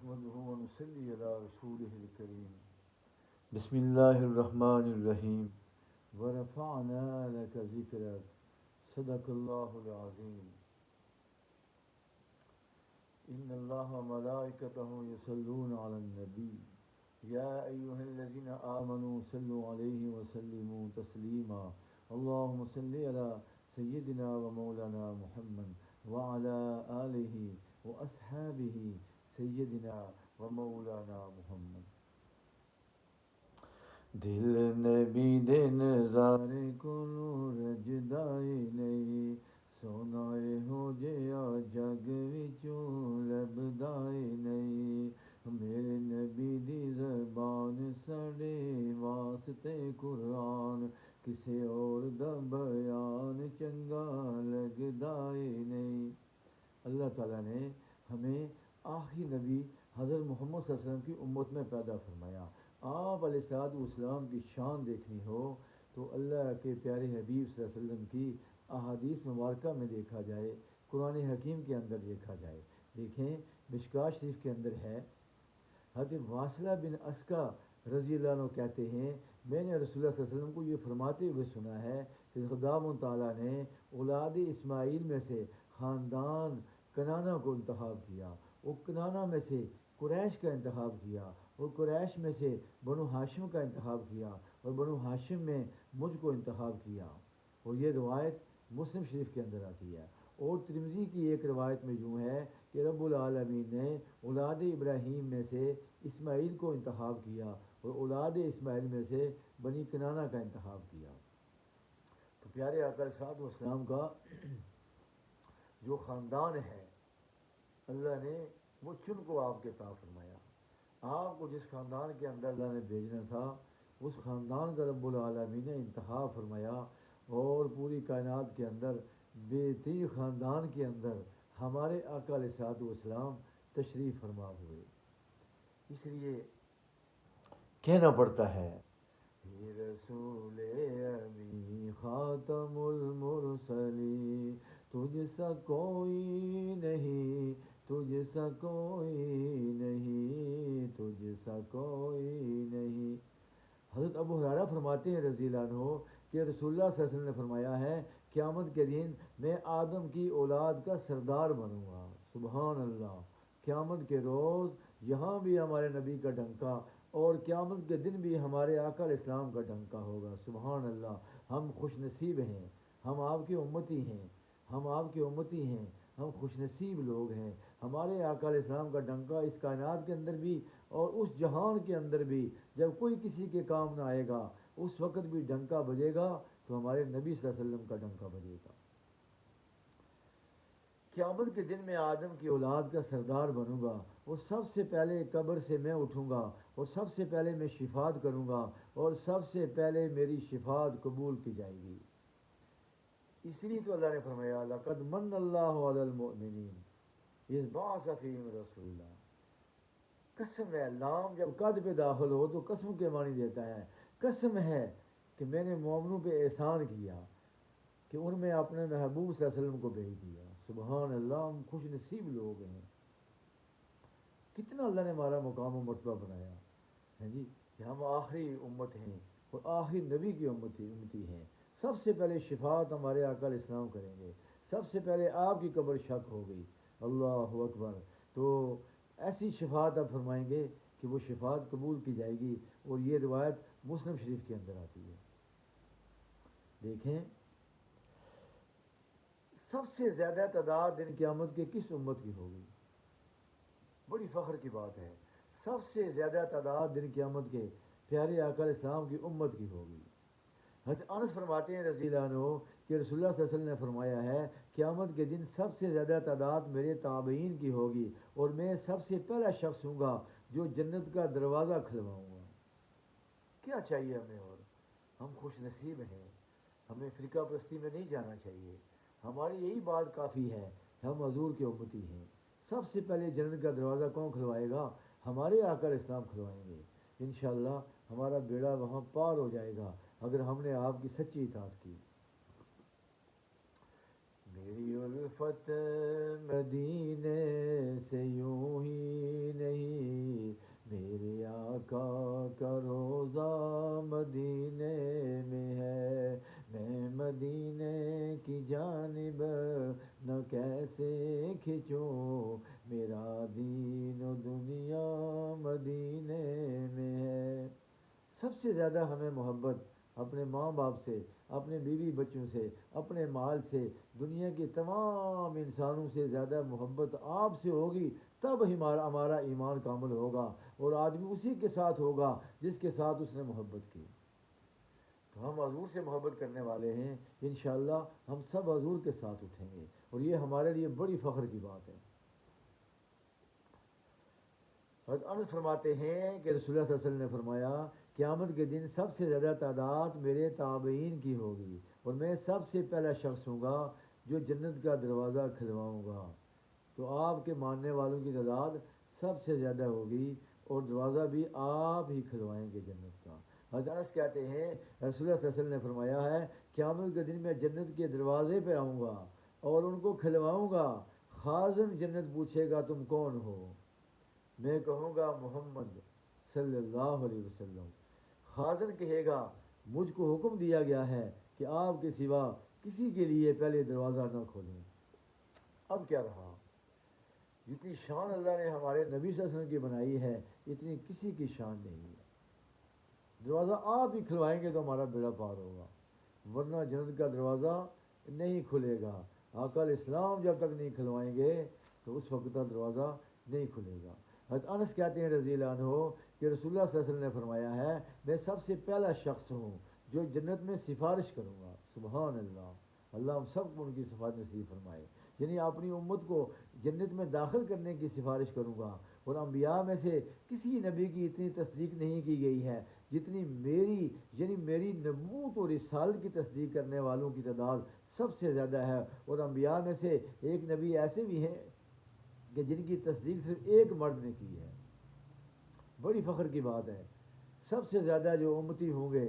نحمده ونصلي على رسوله الكريم بسم الله الرحمن الرحيم ورفعنا لك ذكرك صدق الله العظيم إن الله وملائكته يصلون على النبي يا أيها الذين آمنوا صلوا عليه وسلموا تسليما اللهم صل على سيدنا ومولانا محمد وعلى آله وأصحابه سیدنا و مولانا محمد دل نبی دے نظارے کو رجدائی نہیں سونائے ہو جیا جگ وچوں لبدائی نہیں میرے نبی دی زبان سڑے واسطے قرآن کسے اور دا بیان چنگا لگدائی نہیں۔ اللہ تعالیٰ نے ہمیں آخری نبی حضرت محمد صلی اللہ علیہ وسلم کی امت میں پیدا فرمایا۔ آپ علیہ السلام کی شان دیکھنی ہو تو اللہ کے پیارے حبیب صلی اللہ علیہ وسلم کی احادیث مبارکہ میں دیکھا جائے، قرآن حکیم کے اندر دیکھا جائے۔ دیکھیں مشکوٰۃ شریف کے اندر ہے، حضرت واصلہ بن اسقع رضی اللہ عنہ کہتے ہیں میں نے رسول اللہ صلی اللہ علیہ وسلم کو یہ فرماتے ہوئے سنا ہے کہ خدا تعالیٰ نے اولاد اسماعیل میں سے خاندان کنانہ کو انتخاب کیا، اور کنانہ میں سے قریش کا انتخاب کیا، اور قریش میں سے بنو ہاشم کا انتخاب کیا، اور بنو ہاشم میں مجھ کو انتخاب کیا۔ اور یہ روایت مسلم شریف کے اندر آتی ہے۔ اور ترمذی کی ایک روایت میں یوں ہے کہ رب العالمین نے اولاد ابراہیم میں سے اسماعیل کو انتخاب کیا، اور اولاد اسماعیل میں سے بنی کنانہ کا انتخاب کیا۔ تو پیارے آقا علیہ الصلوۃ والسلام کا جو خاندان ہے اللہ نے وہ چن کو آپ کے عطا فرمایا۔ آپ کو جس خاندان کے اندر اللہ نے بھیجنا تھا اس خاندان کا رب العالمین نے انتخاب فرمایا، اور پوری کائنات کے اندر بہترین خاندان کے اندر ہمارے آقا علیہ الصلوۃ والسلام تشریف فرما ہوئے۔ اس لیے کہنا پڑتا ہے یہ رسول امی خاتم المرسلین تجھ سا کوئی نہیں، تجھ سا کوئی نہیں، تجھ سا کوئی نہیں۔ حضرت ابو ہریرہ فرماتے ہیں رضی اللہ عنہ کہ رسول اللہ صلی اللہ علیہ وسلم نے فرمایا ہے قیامت کے دن میں آدم کی اولاد کا سردار بنوں گا۔ سبحان اللہ۔ قیامت کے روز یہاں بھی ہمارے نبی کا ڈنکا، اور قیامت کے دن بھی ہمارے آقا علیہ السلام کا ڈنکا ہوگا۔ سبحان اللہ۔ ہم خوش نصیب ہیں، ہم آپ کی امتی ہیں، ہم آپ کی امتی ہیں، ہم خوش نصیب لوگ ہیں۔ ہمارے آقا علیہ السلام کا ڈنکا اس کائنات کے اندر بھی اور اس جہان کے اندر بھی جب کوئی کسی کے کام نہ آئے گا اس وقت بھی ڈنکا بجے گا تو ہمارے نبی صلی اللہ علیہ وسلم کا ڈنکا بجے گا۔ قیامت کے دن میں آدم کی اولاد کا سردار بنوں گا، اور سب سے پہلے قبر سے میں اٹھوں گا، اور سب سے پہلے میں شفاعت کروں گا، اور سب سے پہلے میری شفاعت قبول کی جائے گی۔ اس لیے تو اللہ نے فرمایا لقد من اللہ علی المؤمنین اذ بعث فیہم رسولا۔ قسم ہے، لام جب قد پہ داخل ہو تو قسم کے معنی دیتا ہے۔ قسم ہے کہ میں نے مومنوں پہ احسان کیا کہ ان میں اپنے محبوب صلی اللہ علیہ وسلم کو بھیج دیا۔ سبحان اللہ، ہم خوش نصیب لوگ ہیں۔ کتنا اللہ نے ہمارا مقام و مرتبہ بنایا ہے جی، کہ ہم آخری امت ہیں اور آخری نبی کی امتی ہیں۔ سب سے پہلے شفاعت ہمارے آقا علیہ السلام کریں گے، سب سے پہلے آپ کی قبر شک ہو گئی۔ اللہ اکبر۔ تو ایسی شفاعت آپ فرمائیں گے کہ وہ شفاعت قبول کی جائے گی، اور یہ روایت مسلم شریف کے اندر آتی ہے۔ دیکھیں سب سے زیادہ تعداد دن قیامت کے کس امت کی ہوگی؟ بڑی فخر کی بات ہے، سب سے زیادہ تعداد دن قیامت کے پیارے آقا علیہ السلام کی امت کی ہوگی۔ حضرت انس فرماتے ہیں رضی اللہ عنہ کہ رسول اللہ صلی اللہ علیہ وسلم نے فرمایا ہے قیامت کے دن سب سے زیادہ تعداد میرے تابعین کی ہوگی، اور میں سب سے پہلا شخص ہوں گا جو جنت کا دروازہ کھلواؤں گا۔ کیا چاہیے ہمیں؟ اور ہم خوش نصیب ہیں، ہمیں فرقہ پرستی میں نہیں جانا چاہیے۔ ہماری یہی بات کافی ہے کہ ہم حضور کے امتی ہیں۔ سب سے پہلے جنت کا دروازہ کون کھلوائے گا؟ ہمارے آقا علیہ السلام کھلوائیں گے۔ انشاءاللہ ہمارا بیڑا وہاں پار ہو جائے گا اگر ہم نے آپ کی سچی اطاعت کی۔ میری الفت مدینے سے یوں ہی نہیں کا روزہ مدینے میں ہے، میں مدینے کی جانب نہ کیسے کھنچوں، میرا دین و دنیا مدینے میں ہے۔ سب سے زیادہ ہمیں محبت اپنے ماں باپ سے، اپنے بیوی بچوں سے، اپنے مال سے، دنیا کے تمام انسانوں سے زیادہ محبت آپ سے ہوگی، تب ہمارا ایمان کامل ہوگا، اور آدمی اسی کے ساتھ ہوگا جس کے ساتھ اس نے محبت کی۔ تو ہم حضور سے محبت کرنے والے ہیں، انشاءاللہ ہم سب حضور کے ساتھ اٹھیں گے، اور یہ ہمارے لیے بڑی فخر کی بات ہے۔ حضرت انس فرماتے ہیں کہ رسول اللہ صلی اللہ علیہ وسلم نے فرمایا، قیامت کے دن سب سے زیادہ تعداد میرے تابعین کی ہوگی، اور میں سب سے پہلا شخص ہوں گا جو جنت کا دروازہ کھلواؤں گا۔ تو آپ کے ماننے والوں کی تعداد سب سے زیادہ ہوگی، اور دروازہ بھی آپ ہی کھلوائیں گے جنت کا۔ حضرت انس کہتے ہیں رسول اللہ صلی اللہ علیہ وسلم نے فرمایا ہے، قیامت کے دن میں جنت کے دروازے پہ آؤں گا اور ان کو کھلواؤں گا، خازن جنت پوچھے گا تم کون ہو؟ میں کہوں گا محمد صلی اللہ علیہ وسلم۔ خازن کہے گا مجھ کو حکم دیا گیا ہے کہ آپ کے سوا کسی کے لیے پہلے دروازہ نہ کھولیں۔ اب کیا رہا، جتنی شان اللہ نے ہمارے نبی صلی اللہ علیہ وسلم کی بنائی ہے اتنی کسی کی شان نہیں ہے۔ دروازہ آپ ہی کھلوائیں گے تو ہمارا بیڑا پار ہوگا، ورنہ جنت کا دروازہ نہیں کھلے گا۔ آقا علیہ السلام جب تک نہیں کھلوائیں گے تو اس وقت تک دروازہ نہیں کھلے گا۔ حضرت انس کہتے ہیں رضی اللہ عنہ کہ رسول اللہ صلی اللہ علیہ وسلم نے فرمایا ہے، میں سب سے پہلا شخص ہوں جو جنت میں سفارش کروں گا۔ سبحان اللہ، اللہ ہم سب کو ان کی سفارش نصیب فرمائے۔ یعنی اپنی امت کو جنت میں داخل کرنے کی سفارش کروں گا، اور انبیاء میں سے کسی نبی کی اتنی تصدیق نہیں کی گئی ہے جتنی میری، یعنی میری نبوت اور رسالت کی تصدیق کرنے والوں کی تعداد سب سے زیادہ ہے۔ اور انبیاء میں سے ایک نبی ایسے بھی ہیں کہ جن کی تصدیق صرف ایک مرد نے کی ہے۔ بڑی فخر کی بات ہے۔ سب سے زیادہ جو امتی ہوں گے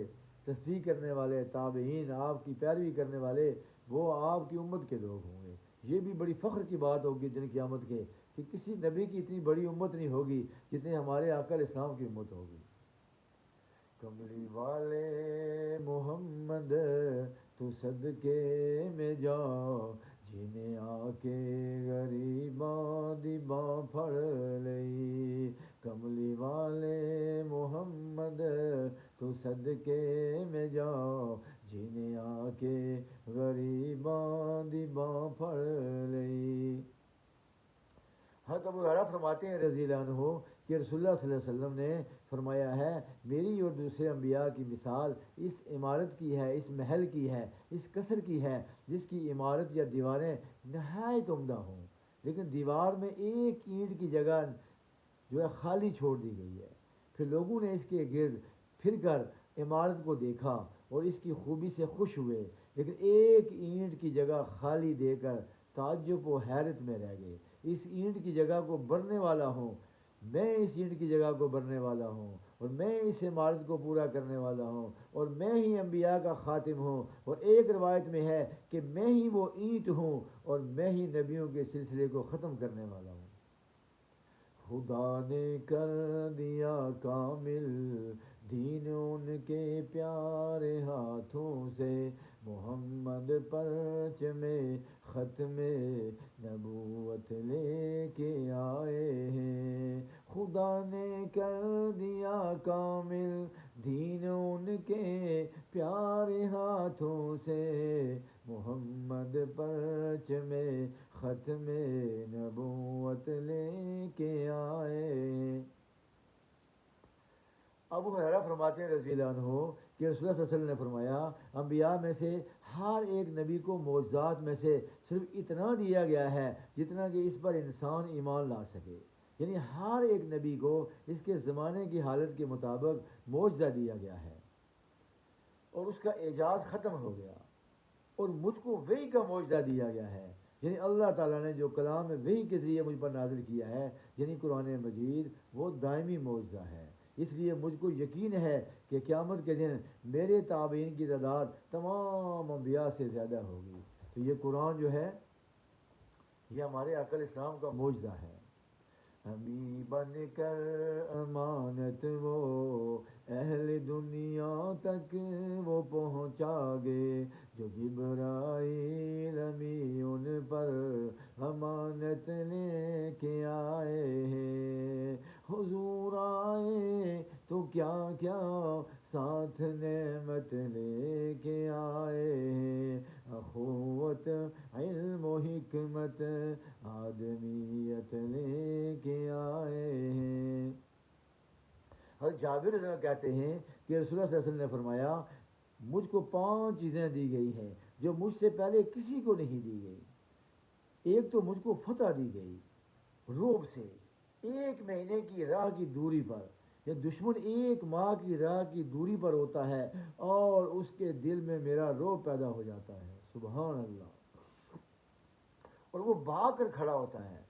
تصدیق کرنے والے، تابعین، آپ کی پیروی کرنے والے، وہ آپ کی امت کے لوگ ہوں گے۔ یہ بھی بڑی فخر کی بات ہوگی دن قیامت کے کہ کسی نبی کی اتنی بڑی امت نہیں ہوگی جتنی ہمارے آقا علیہ السلام کی امت ہوگی۔ کملی والے محمد تو صدقے میں جا، جنہیں آ کے غریباں دی باں پھڑ لئی۔ کملی والے محمد تو صدقے میں جا، جنہیں آ کے غریباں دی باں پھڑ لئی۔ حضرت ابو ہریرہ فرماتے ہیں رضی اللہ عنہ کہ رسول اللہ صلی اللہ علیہ وسلم نے فرمایا ہے، میری اور دوسرے انبیاء کی مثال اس عمارت کی ہے، اس محل کی ہے، اس قصر کی ہے جس کی عمارت یا دیواریں نہایت عمدہ ہوں، لیکن دیوار میں ایک اینٹ کی جگہ جو ہے خالی چھوڑ دی گئی ہے۔ پھر لوگوں نے اس کے گرد پھر کر عمارت کو دیکھا اور اس کی خوبی سے خوش ہوئے، لیکن ایک اینٹ کی جگہ خالی دے کر تعجب و حیرت میں رہ گئے۔ اس اینٹ کی جگہ کو بھرنے والا ہوں میں، اس اینٹ کی جگہ کو بھرنے والا ہوں، اور میں اس عمارت کو پورا کرنے والا ہوں، اور میں ہی انبیاء کا خاتم ہوں، اور ایک روایت میں ہے کہ میں ہی وہ اینٹ ہوں، اور میں ہی نبیوں کے سلسلے کو ختم کرنے والا ہوں۔ خدا نے کر دیا کامل دین ان کے پیارے ہاتھوں سے، محمد پرچم ختم نبوت لے کے آئے ہیں۔ خدا نے کر دیا کامل دین ان کے پیارے ہاتھوں سے، محمد پرچم ختم نبوت لے کے آئے۔ ابو ہریرہ فرماتے ہیں رضی اللہ عنہ کہ رسول اللہ صلی اللہ علیہ وسلم نے فرمایا، انبیاء میں سے ہر ایک نبی کو معجزات میں سے صرف اتنا دیا گیا ہے جتنا کہ اس پر انسان ایمان لا سکے، یعنی ہر ایک نبی کو اس کے زمانے کی حالت کے مطابق معجزہ دیا گیا ہے اور اس کا اعجاز ختم ہو گیا، اور مجھ کو وحی کا معجزہ دیا گیا ہے، یعنی اللہ تعالیٰ نے جو کلام وحی کے ذریعے مجھ پر نازل کیا ہے، یعنی قرآن مجید، وہ دائمی معجزہ ہے۔ اس لیے مجھ کو یقین ہے کہ قیامت کے دن میرے تابعین کی تعداد تمام انبیاء سے زیادہ ہوگی۔ تو یہ قرآن جو ہے یہ ہمارے آقا علیہ السلام کا معجزہ ہے۔ ہمیں بن کر امانت وہ اہل دنیا تک وہ پہنچا گے، جو جبرائیل امی ان پر امانت لے کے آئے ہیں۔ حضور آئے تو کیا کیا ساتھ نعمت لے کے آئے ہیں، اخوت علم و حکمت آدمیت لے کے آئے ہیں۔ حضرت جابر رضی اللہ عنہ کہتے ہیں کہ رسول اللہ صلی اللہ علیہ وسلم نے فرمایا، مجھ کو 5 چیزیں دی گئی ہیں جو مجھ سے پہلے کسی کو نہیں دی گئی۔ ایک تو مجھ کو فتح دی گئی روب سے، 1 مہینے کی راہ کی دوری پر، یہ دشمن 1 ماہ کی راہ کی دوری پر ہوتا ہے اور اس کے دل میں میرا روب پیدا ہو جاتا ہے، سبحان اللہ، اور وہ بھاگ کر کھڑا ہوتا ہے۔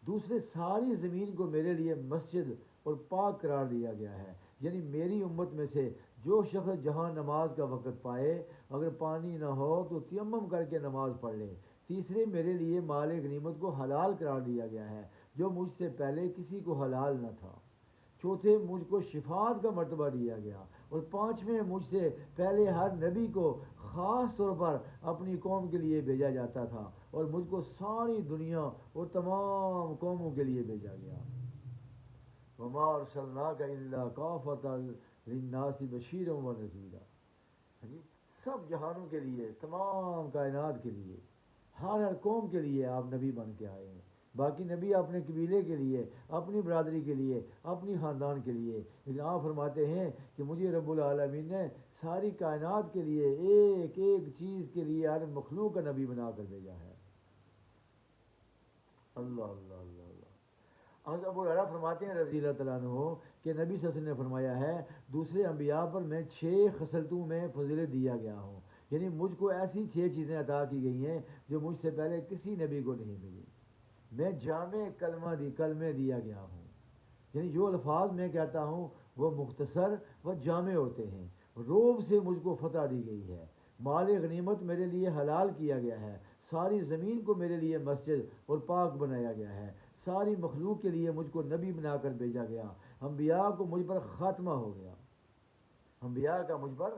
دوسرے، ساری زمین کو میرے لیے مسجد اور پاک قرار دیا گیا ہے، یعنی میری امت میں سے جو شخص جہاں نماز کا وقت پائے، اگر پانی نہ ہو تو تیمم کر کے نماز پڑھ لے۔ تیسرے، میرے لیے مال غنیمت کو حلال قرار دیا گیا ہے جو مجھ سے پہلے کسی کو حلال نہ تھا۔ چوتھے، مجھ کو شفاعت کا مرتبہ دیا گیا، اور پانچویں، مجھ سے پہلے ہر نبی کو خاص طور پر اپنی قوم کے لیے بھیجا جاتا تھا، اور مجھ کو ساری دنیا اور تمام قوموں کے لیے بھیجا گیا۔ وما ارسلناک الا کافۃ للناس بشیرا ونذیرا، سب جہانوں کے لیے، تمام کائنات کے لیے، ہر قوم کے لیے آپ نبی بن کے آئے ہیں۔ باقی نبی اپنے قبیلے کے لیے، اپنی برادری کے لیے، اپنی خاندان کے لیے، لیکن آپ فرماتے ہیں کہ مجھے رب العالمین نے ساری کائنات کے لیے، ایک ایک چیز کے لیے، ہر مخلوق کا نبی بنا کر بھیجا ہے۔ اللہ اللہ اللہ اللہ۔ حضرت ابو ہریرہ فرماتے ہیں رضی اللہ تعالیٰ عنہ کہ نبی صلی اللہ علیہ وسلم نے فرمایا ہے، دوسرے انبیاء پر میں 6 خصلتوں میں فضیلت دیا گیا ہوں، یعنی مجھ کو ایسی 6 چیزیں عطا کی گئی ہیں جو مجھ سے پہلے کسی نبی کو نہیں ملی۔ میں جامع کلمے دیا گیا ہوں، یعنی جو الفاظ میں کہتا ہوں وہ مختصر و جامع ہوتے ہیں۔ روب سے مجھ کو فتح دی گئی ہے، مال غنیمت میرے لیے حلال کیا گیا ہے، ساری زمین کو میرے لیے مسجد اور پاک بنایا گیا ہے، ساری مخلوق کے لیے مجھ کو نبی بنا کر بھیجا گیا، انبیاء کو مجھ پر خاتمہ ہو گیا، انبیاء کا مجھ پر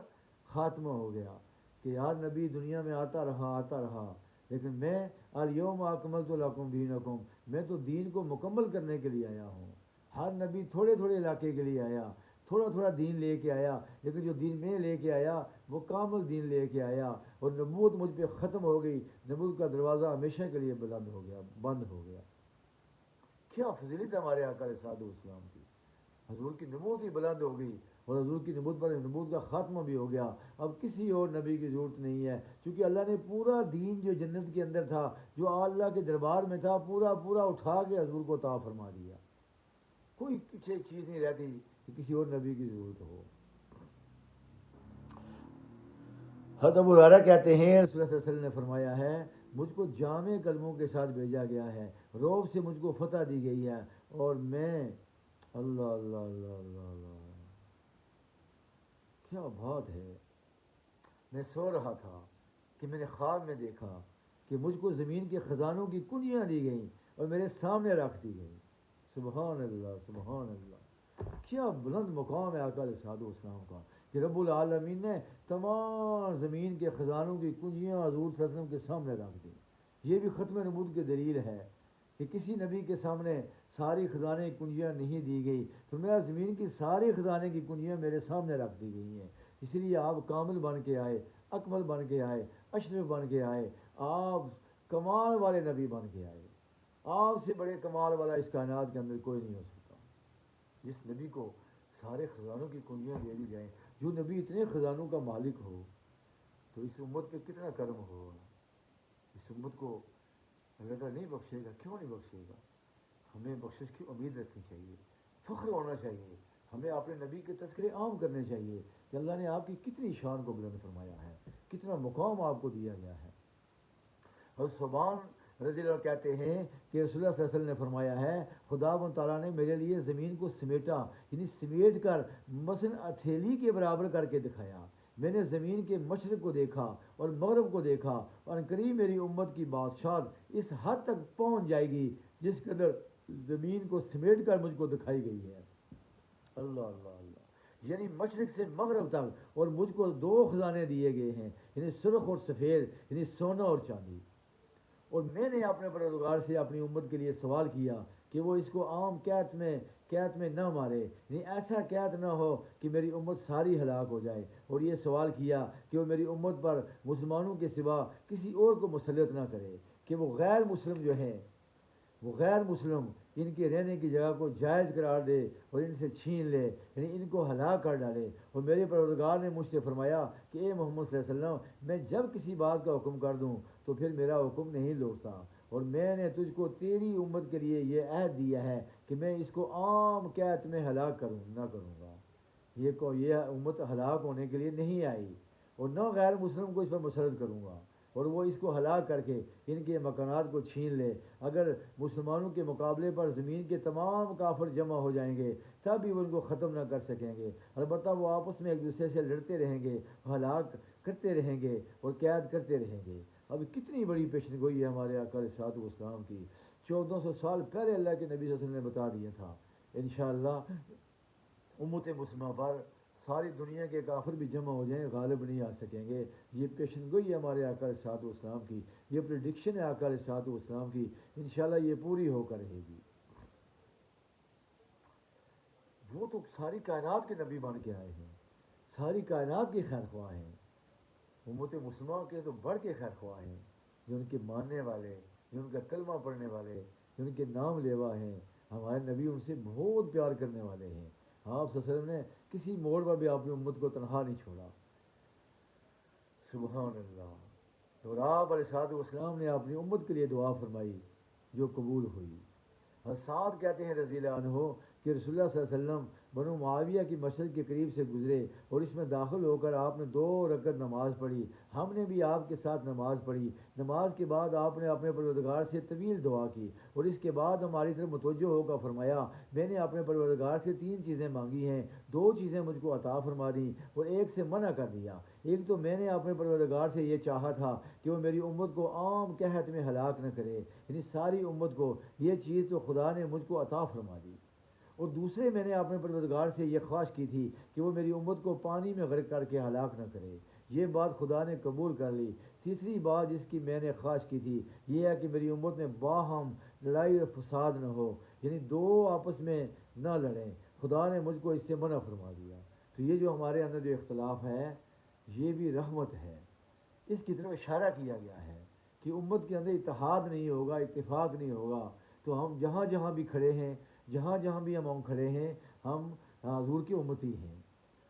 خاتمہ ہو گیا کہ ہر نبی دنیا میں آتا رہا، لیکن میں الیوم اکملت لکم دینکم، میں تو دین کو مکمل کرنے کے لیے آیا ہوں۔ ہر نبی تھوڑے تھوڑے علاقے کے لیے آیا، تھوڑا تھوڑا دین لے کے آیا، لیکن جو دین میں لے کے آیا وہ کامل دین لے کے آیا، اور نبوت مجھ پہ ختم ہو گئی، نبوت کا دروازہ ہمیشہ کے لیے بند ہو گیا۔ کیا فضیلت ہمارے آقا علیہ الصلوۃ والسلام کی، حضور کی نبوت ہی بلند ہو گئی، اور حضور کی نبوت پر نبوت کا خاتمہ بھی ہو گیا۔ اب کسی اور نبی کی ضرورت نہیں ہے، کیونکہ اللہ نے پورا دین جو جنت کے اندر تھا، جو اللہ کے دربار میں تھا، پورا پورا اٹھا کے حضور کو عطا فرما دیا۔ کوئی پیچھے چیز نہیں رہتی کہ کسی اور نبی کی ضرورت ہو۔ حضرت ابو ہریرہ کہتے ہیں رسول اللہ صلی اللہ علیہ وسلم نے فرمایا ہے، مجھ کو جامع کلموں کے ساتھ بھیجا گیا ہے، روب سے مجھ کو فتح دی گئی ہے، اور میں اللہ اللہ اللہ اللہ اللہ، کیا بات ہے۔ میں سو رہا تھا کہ میں نے خواب میں دیکھا کہ مجھ کو زمین کے خزانوں کی کنجیاں دی گئیں اور میرے سامنے رکھ دی گئیں۔ سبحان اللہ سبحان اللہ، کیا بلند مقام ہے آقا علیہ الصلوۃ والسلام کا کہ رب العالمین نے تمام زمین کے خزانوں کی کنجیاں حضور صلی اللہ علیہ وسلم کے سامنے رکھ دیں۔ یہ بھی ختم نبوت کی دلیل ہے کہ کسی نبی کے سامنے ساری خزانے کی کنجیاں نہیں دی گئی، تو میرا زمین کی ساری خزانے کی کنجیاں میرے سامنے رکھ دی گئی ہیں۔ اس لیے آپ کامل بن کے آئے، اکمل بن کے آئے، اشرف بن کے آئے، آپ کمال والے نبی بن کے آئے۔ آپ سے بڑے کمال والا اس کائنات کے اندر کوئی نہیں ہو سکتا۔ جس نبی کو سارے خزانوں کی کنجیاں دے دی جائیں، جو نبی اتنے خزانوں کا مالک ہو، تو اس امت پہ کتنا کرم ہو۔ اس امت کو اللہ تعالیٰ نہیں بخشے گا، کیوں نہیں بخشے گا؟ ہمیں بخشش کی امید رکھنی چاہیے، فخر ہونا چاہیے، ہمیں اپنے نبی کے تذکرے عام کرنے چاہیے کہ اللہ نے آپ کی کتنی شان کو بلند فرمایا ہے، کتنا مقام آپ کو دیا گیا ہے۔ اور صوبان رضی اللہ عنہ کہتے ہیں کہ رسول اللہ صلی اللہ علیہ وسلم نے فرمایا ہے، خدا و تعالیٰ نے میرے لیے زمین کو سمیٹا، یعنی سمیٹ کر مثلاً ہتھیلی کے برابر کر کے دکھایا۔ میں نے زمین کے مشرق کو دیکھا اور مغرب کو دیکھا، اور قریب میری امت کی بادشاہت اس حد تک پہنچ جائے گی جس قدر زمین کو سمیٹ کر مجھ کو دکھائی گئی ہے۔ اللہ اللہ اللہ، یعنی مشرق سے مغرب تک، اور مجھ کو دو خزانے دیے گئے ہیں، یعنی سرخ اور سفید، یعنی سونا اور چاندی۔ اور میں نے اپنے پروردگار سے اپنی امت کے لیے سوال کیا کہ وہ اس کو عام قحط میں نہ مارے، یعنی ایسا قحط نہ ہو کہ میری امت ساری ہلاک ہو جائے، اور یہ سوال کیا کہ وہ میری امت پر مسلمانوں کے سوا کسی اور کو مسلط نہ کرے، کہ وہ غیر مسلم جو ہیں، وہ غیر مسلم ان کے رہنے کی جگہ کو جائز قرار دے اور ان سے چھین لے، یعنی ان کو ہلاک کر ڈالے۔ اور میرے پروردگار نے مجھ سے فرمایا کہ اے محمد صلی اللہ علیہ وسلم، میں جب کسی بات کا حکم کر دوں تو پھر میرا حکم نہیں لوٹتا، اور میں نے تجھ کو تیری امت کے لیے یہ عہد دیا ہے کہ میں اس کو عام قحط میں ہلاک نہ کروں گا۔ یہ امت ہلاک ہونے کے لیے نہیں آئی، اور نہ غیر مسلم کو اس پر مسلط کروں گا، اور وہ اس کو ہلاک کر کے ان کے مکانات کو چھین لے۔ اگر مسلمانوں کے مقابلے پر زمین کے تمام کافر جمع ہو جائیں گے تب بھی وہ ان کو ختم نہ کر سکیں گے، البتہ وہ آپس میں ایک دوسرے سے لڑتے رہیں گے، ہلاک کرتے رہیں گے اور قید کرتے رہیں گے۔ اب کتنی بڑی پیشن گوئی ہے ہمارے آقا علیہ الصلوۃ والسلام کی، 1400 سال پہلے اللہ کے نبی صلی اللہ علیہ وسلم نے بتا دیا تھا۔ انشاءاللہ امت مسلمہ پر ساری دنیا کے کافر بھی جمع ہو جائیں، غالب نہیں آ سکیں گے۔ یہ پیشن گوئی ہے ہمارے آقا علیہ الصلوۃ والسلام کی، یہ پریڈکشن ہے آقا علیہ الصلوۃ والسلام کی، انشاءاللہ یہ پوری ہو کر رہے گی۔ وہ تو ساری کائنات کے نبی بن کے آئے ہیں، ساری کائنات کے خیر خواہ ہیں، امت مسلمہ کے تو بڑھ کے خیر خواہ ہیں، جو ان کے ماننے والے، جو ان کا کلمہ پڑھنے والے، جو ان کے نام لیوا ہیں۔ ہمارے نبی ان سے بہت پیار کرنے والے ہیں۔ آپ صلی اللہ علیہ وسلم نے کسی موڑ پر بھی اپنی امت کو تنہا نہیں چھوڑا۔ سبحان اللہ۔ تو آپ علیہ الصلوۃ والسلام نے اپنی امت کے لیے دعا فرمائی جو قبول ہوئی۔ حساد کہتے ہیں رضی اللہ عنہ کہ رسول اللہ صلی اللہ علیہ وسلم بنو معاویہ کی مسجد کے قریب سے گزرے اور اس میں داخل ہو کر آپ نے 2 رکعت نماز پڑھی، ہم نے بھی آپ کے ساتھ نماز پڑھی۔ نماز کے بعد آپ نے اپنے پروردگار سے طویل دعا کی، اور اس کے بعد ہماری طرف متوجہ ہو کر فرمایا، میں نے اپنے پروردگار سے 3 چیزیں مانگی ہیں، 2 چیزیں مجھ کو عطا فرما دیں اور ایک سے منع کر دیا۔ ایک تو میں نے اپنے پروردگار سے یہ چاہا تھا کہ وہ میری امت کو عام قحط میں ہلاک نہ کرے، یعنی ساری امت کو، یہ چیز تو خدا نے مجھ کو عطا فرما دی۔ اور دوسرے میں نے اپنے پروردگار سے یہ خواہش کی تھی کہ وہ میری امت کو پانی میں غرق کر کے ہلاک نہ کرے، یہ بات خدا نے قبول کر لی۔ تیسری بات جس کی میں نے خواہش کی تھی یہ ہے کہ میری امت میں باہم لڑائی اور فساد نہ ہو، یعنی 2 آپس میں نہ لڑیں، خدا نے مجھ کو اس سے منع فرما دیا۔ تو یہ جو ہمارے اندر جو اختلاف ہے یہ بھی رحمت ہے، اس کی طرف اشارہ کیا گیا ہے کہ امت کے اندر اتحاد نہیں ہوگا، اتفاق نہیں ہوگا، تو ہم جہاں جہاں بھی کھڑے ہیں، جہاں جہاں بھی ہم کھڑے ہیں، ہم حضور کی امتی ہیں،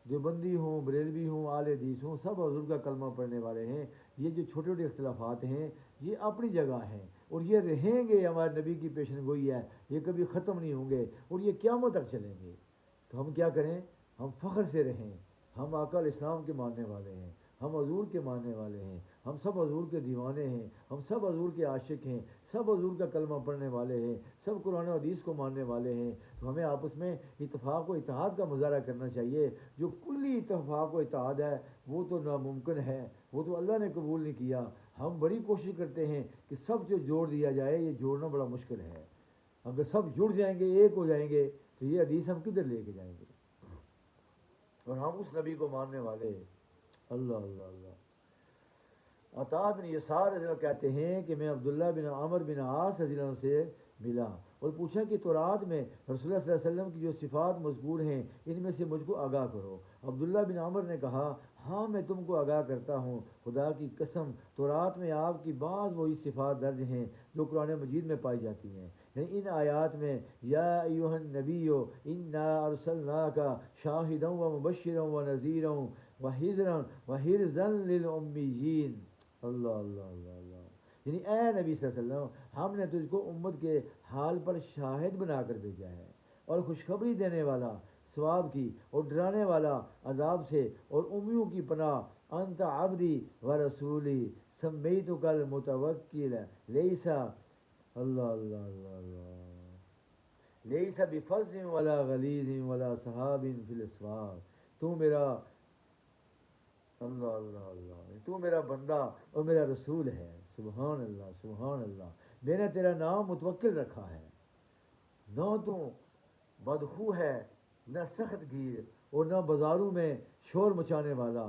دیوبندی ہوں، بریلوی ہوں، اہل حدیث ہوں، سب حضور کا کلمہ پڑھنے والے ہیں۔ یہ جو چھوٹے چھوٹے اختلافات ہیں یہ اپنی جگہ ہیں، اور یہ رہیں گے، ہمارے نبی کی پیشن گوئی ہے، یہ کبھی ختم نہیں ہوں گے اور یہ قیامت تک چلیں گے۔ تو ہم کیا کریں؟ ہم فخر سے رہیں، ہم آقا علیہ السلام کے ماننے والے ہیں، ہم حضور کے ماننے والے ہیں، ہم سب حضور کے دیوانے ہیں، ہم سب حضور کے عاشق ہیں، سب حضور کا کلمہ پڑھنے والے ہیں، سب قرآن و حدیث کو ماننے والے ہیں۔ تو ہمیں آپس میں اتفاق و اتحاد کا مظاہرہ کرنا چاہیے۔ جو کلی اتفاق و اتحاد ہے وہ تو ناممکن ہے، وہ تو اللہ نے قبول نہیں کیا۔ ہم بڑی کوشش کرتے ہیں کہ سب جو جوڑ دیا جائے، یہ جوڑنا بڑا مشکل ہے۔ اگر سب جڑ جائیں گے، ایک ہو جائیں گے، تو یہ حدیث ہم کدھر لے کے جائیں گے؟ اور ہم اس نبی کو ماننے والے، اللہ اللہ اللہ۔ عطا بن یسار رضی اللہ کہتے ہیں کہ میں عبداللہ بن عمر بن عاص رضی اللہ عنہ سے ملا اور پوچھا کہ تورات میں رسول اللہ صلی اللہ علیہ وسلم کی جو صفات مذکور ہیں ان میں سے مجھ کو آگاہ کرو۔ عبداللہ بن عمر نے کہا، ہاں میں تم کو آگاہ کرتا ہوں، خدا کی قسم تورات میں آپ کی بعض وہی صفات درج ہیں جو قرآن مجید میں پائی جاتی ہیں، یعنی ان آیات میں یا ایھا النبی انا ارسلناک شاہدا و مبشرا و نذیرا وحرزا للامیین۔ اللہ اللہ اللہ اللہ، یعنی اے نبی صلی اللہ علیہ وسلم، ہم نے تجھ کو امت کے حال پر شاہد بنا کر بھیجا ہے، اور خوشخبری دینے والا ثواب کی اور ڈرانے والا عذاب سے، اور امیوں کی پناہ۔ انت عبدی و رسولی سمیتک المتوکل لیسا، اللہ اللہ اللہ اللہ، لیسا بفظ ولا غلیظ ولا صحاب فی الاسواق، تو میرا، اللہ اللہ اللہ، تو میرا بندہ اور میرا رسول ہے۔ سبحان اللہ سبحان اللہ، میں نے تیرا نام متوکل رکھا ہے، نہ تو بدخو ہے، نہ سخت گیر، اور نہ بازاروں میں شور مچانے والا۔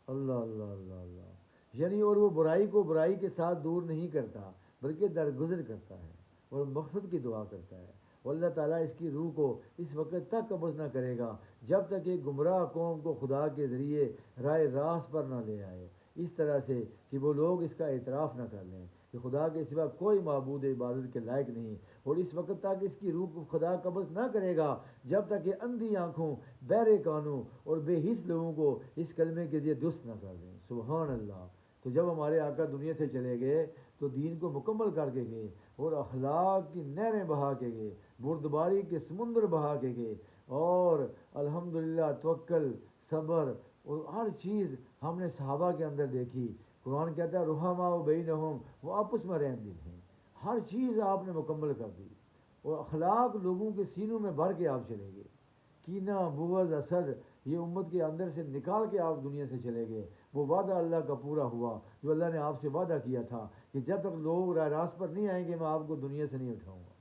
اللہ اللہ اللہ اللہ، یعنی اور وہ برائی کو برائی کے ساتھ دور نہیں کرتا بلکہ درگزر کرتا ہے اور مغفرت کی دعا کرتا ہے۔ اور اللہ تعالیٰ اس کی روح کو اس وقت تک قبض نہ کرے گا جب تک ایک گمراہ قوم کو خدا کے ذریعے رائے راست پر نہ لے آئے، اس طرح سے کہ وہ لوگ اس کا اعتراف نہ کر لیں کہ خدا کے سوا کوئی معبود عبادت کے لائق نہیں۔ اور اس وقت تک اس کی روح کو خدا قبض نہ کرے گا جب تک کہ اندھی آنکھوں، بہرے کانوں اور بے حس لوگوں کو اس کلمے کے لیے درست نہ کر دیں۔ سبحان اللہ۔ تو جب ہمارے آقا دنیا سے چلے گئے تو دین کو مکمل کر کے گئے اور اخلاق کی نہریں بہا کے گئے، بردباری کے سمندر بہا کے گئے، اور الحمدللہ توکل، صبر اور ہر چیز ہم نے صحابہ کے اندر دیکھی۔ قرآن کہتا ہے رحماء بینہم، وہ آپس میں رحم دل ہیں، ہر چیز آپ نے مکمل کر دی، اور اخلاق لوگوں کے سینوں میں بھر کے آپ چلے گئے۔ کینہ، بغض، حسد یہ امت کے اندر سے نکال کے آپ دنیا سے چلے گئے۔ وہ وعدہ اللہ کا پورا ہوا جو اللہ نے آپ سے وعدہ کیا تھا کہ جب تک لوگ راہ راست پر نہیں آئیں گے میں آپ کو دنیا سے نہیں اٹھاؤں گا۔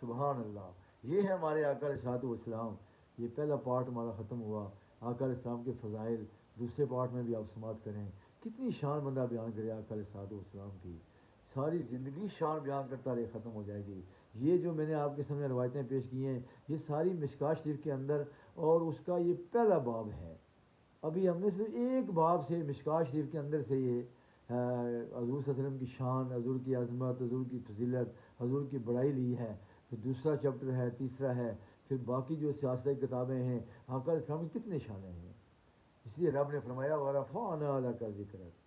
سبحان اللہ۔ یہ ہے ہمارے آقا علیہ الصلوۃ والسلام۔ یہ پہلا پارٹ ہمارا ختم ہوا، آقا علیہ السلام کے فضائل۔ دوسرے پارٹ میں بھی آپ سماعت کریں، کتنی شان بندہ بیان کرے آقا علیہ الصلوۃ والسلام کی، ساری زندگی شان بیان کرتا رہے، ختم ہو جائے گی۔ یہ جو میں نے آپ کے سامنے روایتیں پیش کی ہیں یہ ساری مشکوٰۃ شریف کے اندر، اور اس کا یہ پہلا باب ہے۔ ابھی ہم نے صرف ایک باب سے مشکوٰۃ شریف کے اندر سے یہ حضور صلی اللہ علیہ وسلم کی شان، حضور کی عظمت، حضور کی فضیلت، حضور کی بڑائی لی ہے۔ پھر دوسرا چیپٹر ہے، تیسرا ہے، پھر باقی جو سیاسی کتابیں ہیں آقا علیہ السلام کی کتنے شانیں ہیں۔ اس لیے رب نے فرمایا وَرَفَعْنَا لَكَ ذِكْرَكَ،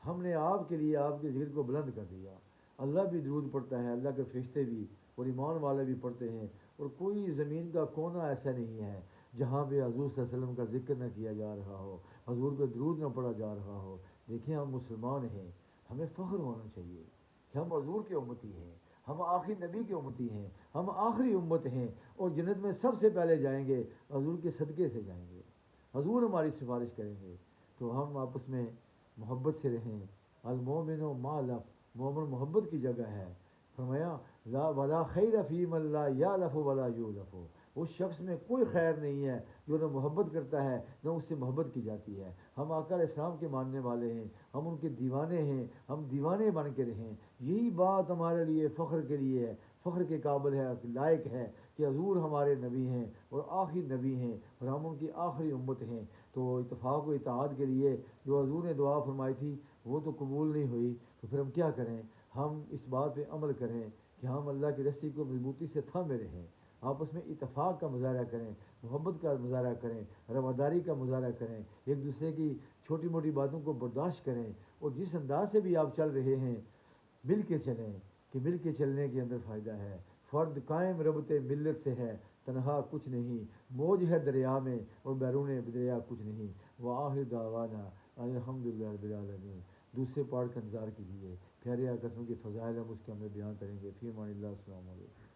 ہم نے آپ کے لیے آپ کے ذکر کو بلند کر دیا۔ اللہ بھی درود پڑھتا ہے، اللہ کے فرشتے بھی اور ایمان والے بھی پڑھتے ہیں، اور کوئی زمین کا کونا ایسا نہیں ہے جہاں پہ حضور صلی اللہ علیہ وسلم کا ذکر نہ کیا جا رہا ہو، حضور کا درود نہ پڑھا جا رہا ہو۔ دیکھیں ہم مسلمان ہیں، ہمیں فخر ہونا چاہیے کہ ہم حضور کے امتی ہیں، ہم آخری نبی کے امتی ہیں، ہم آخری امت ہیں، اور جنت میں سب سے پہلے جائیں گے، حضور کے صدقے سے جائیں گے، حضور ہماری سفارش کریں گے۔ تو ہم آپس میں محبت سے رہیں۔ المومن و مالف، مومن محبت کی جگہ ہے۔ فرمایا لا ولا خیر فی من لا یالف ولا یولف، اس شخص میں کوئی خیر نہیں ہے جو نہ محبت کرتا ہے نہ اس سے محبت کی جاتی ہے۔ ہم آقا علیہ السلام کے ماننے والے ہیں، ہم ان کے دیوانے ہیں، ہم دیوانے بن کے رہیں۔ یہی بات ہمارے لیے فخر کے لیے ہے، فخر کے قابل ہے، لائق ہے کہ حضور ہمارے نبی ہیں اور آخری نبی ہیں اور ہم ان کی آخری امت ہیں۔ تو اتفاق و اتحاد کے لیے جو حضور نے دعا فرمائی تھی وہ تو قبول نہیں ہوئی، تو پھر ہم کیا کریں؟ ہم اس بات پہ عمل کریں کہ ہم اللہ کی رسی کو مضبوطی سے تھامے رہیں، آپس میں اتفاق کا مظاہرہ کریں، محبت کا مظاہرہ کریں، رواداری کا مظاہرہ کریں، ایک دوسرے کی چھوٹی موٹی باتوں کو برداشت کریں، اور جس انداز سے بھی آپ چل رہے ہیں مل کے چلیں، کہ مل کے چلنے کے اندر فائدہ ہے۔ فرد قائم ربط ملت سے ہے، تنہا کچھ نہیں، موج ہے دریا میں اور بیرون دریا کچھ نہیں۔ وآخر دعوانا الحمدللہ رب العالمین۔ دوسرے پارٹ کا انتظار کیجیے، پیارے آقا کے فضائل ہم اس کے اندر بیان کریں گے۔ فی امان اللہ، السلام علیکم۔